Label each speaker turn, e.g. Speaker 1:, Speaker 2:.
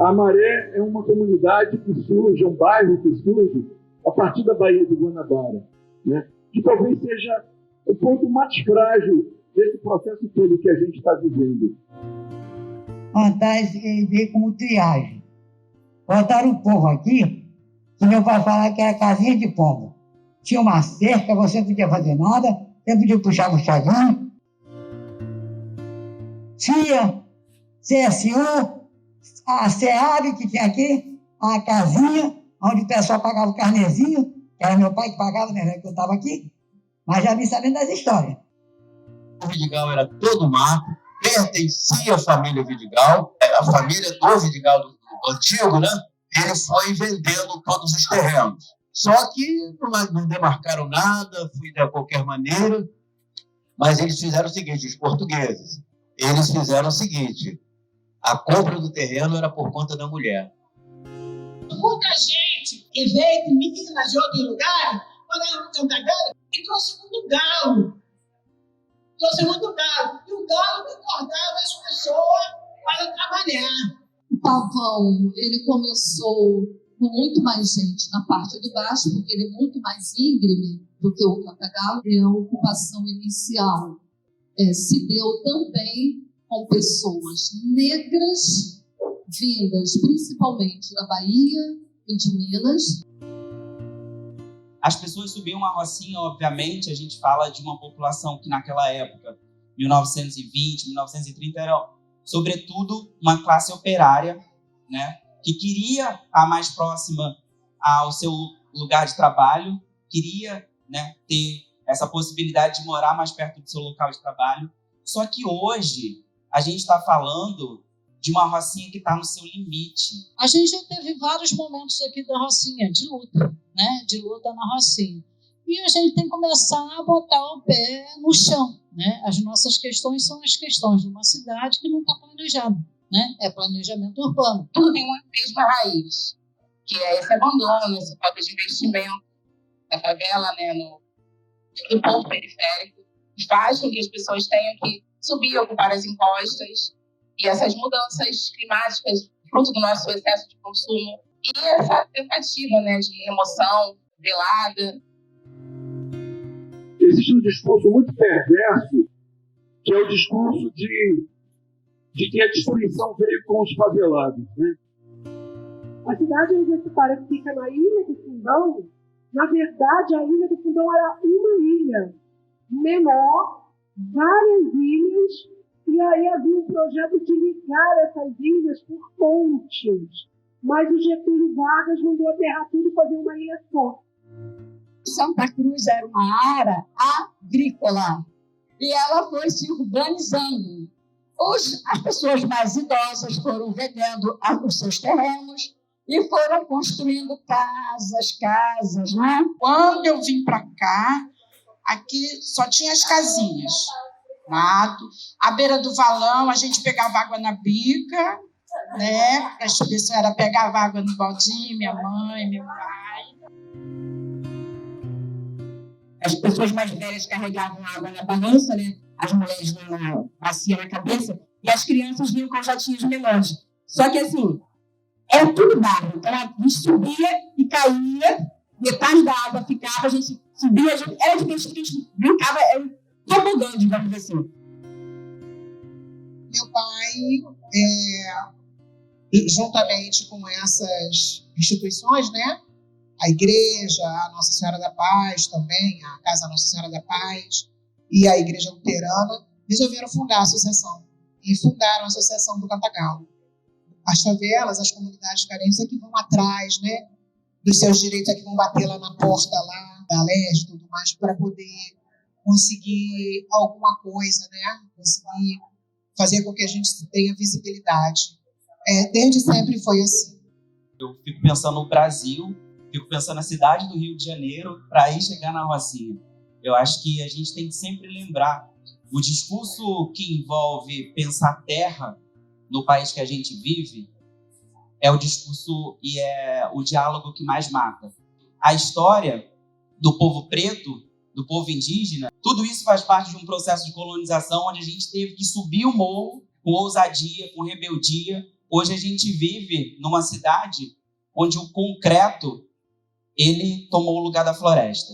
Speaker 1: A Maré é uma comunidade que surge, um bairro que surge a partir da Baía de Guanabara, né? Que talvez seja o ponto mais frágil desse processo todo que a gente está vivendo.
Speaker 2: Atrás ele veio como triagem. Botaram um povo aqui, que meu pai falava que era casinha de pombo. Tinha uma cerca, você não podia fazer nada, você podia puxar o chazinho. Tinha CSU, a SEAB que tinha aqui, a casinha, onde o pessoal pagava o carnezinho, que era meu pai que pagava, né, que eu estava aqui, mas já vim sabendo das histórias.
Speaker 3: O Vidigal era todo mato, pertencia à família Vidigal, a família do Vidigal do antigo, né? Ele foi vendendo todos os terrenos. Só que não demarcaram nada, foi de qualquer maneira, mas eles fizeram o seguinte, os portugueses, eles fizeram o seguinte, a compra do terreno era por conta da mulher.
Speaker 4: Muita gente que veio de Minas de outro lugar, quando era no Cantagalo, e trouxe muito galo. Trouxe muito galo. E o galo concordava as pessoas para trabalhar.
Speaker 5: O Pavão, ele começou com muito mais gente na parte do baixo, porque ele é muito mais íngreme do que o Cantagalo. E a ocupação inicial se deu também com pessoas negras, vindas principalmente da Bahia e de Minas.
Speaker 6: As pessoas subiam a Rocinha, obviamente, a gente fala de uma população que naquela época, 1920, 1930, era sobretudo uma classe operária, né, que queria estar mais próxima ao seu lugar de trabalho, queria, né, ter essa possibilidade de morar mais perto do seu local de trabalho. Só que hoje a gente está falando de uma Rocinha que está no seu limite.
Speaker 7: A gente já teve vários momentos aqui da Rocinha, de luta, né? De luta na Rocinha. E a gente tem que começar a botar o pé no chão, né? As nossas questões são as questões de uma cidade que não está planejada, né? É planejamento urbano.
Speaker 8: Tudo tem uma mesma raiz, que é esse abandono, essa falta de investimento da favela, né? No ponto periférico, que faz com que as pessoas tenham que subir, ocupar as encostas, e essas mudanças climáticas, fruto do nosso excesso de consumo, e essa tentativa, né, de remoção velada.
Speaker 1: Existe um discurso muito perverso, que é o discurso de que a destruição veio com os favelados, né?
Speaker 9: A cidade universitária que fica na Ilha do Fundão, na verdade, a Ilha do Fundão era uma ilha menor, várias ilhas, e aí havia um projeto de ligar essas ilhas por pontes. Mas o Getúlio Vargas mandou aterrar tudo e fazer uma ilha só.
Speaker 2: Santa Cruz era uma área agrícola e ela foi se urbanizando. As pessoas mais idosas foram vendendo os seus terrenos e foram construindo casas, né?
Speaker 4: Quando eu vim para cá, aqui só tinha as casinhas. Mato. À beira do valão, a gente pegava água na bica, né? As pessoas pegavam água no baldinho, minha mãe, meu pai.
Speaker 8: As pessoas mais velhas carregavam água na balança, né? As mulheres na bacia na cabeça, e as crianças vinham com jatinhos menores. Só que assim, era tudo barro. Então a gente subia e caía, metade da água ficava, a gente subia, era diferente que a gente brincava, tobogã, digamos assim.
Speaker 4: Meu pai, juntamente com essas instituições, né? A igreja, a Nossa Senhora da Paz também, a Casa Nossa Senhora da Paz e a Igreja Luterana, resolveram fundar a associação. E fundaram a Associação do Cantagalo. As favelas, as comunidades carentes é que vão atrás, né? Dos seus direitos, é que vão bater lá na porta lá, da LERJ e tudo mais, para poder conseguir alguma coisa, né? Conseguir fazer com que a gente tenha visibilidade. Desde sempre foi assim.
Speaker 6: Eu fico pensando no Brasil, fico pensando na cidade do Rio de Janeiro, para aí chegar na Rocinha. Eu acho que a gente tem que sempre lembrar o discurso que envolve pensar terra no país que a gente vive é o discurso e é o diálogo que mais mata. A história do povo preto, do povo indígena, tudo isso faz parte de um processo de colonização onde a gente teve que subir o morro com ousadia, com rebeldia, Hoje a gente vive numa cidade onde o concreto ele tomou o lugar da floresta.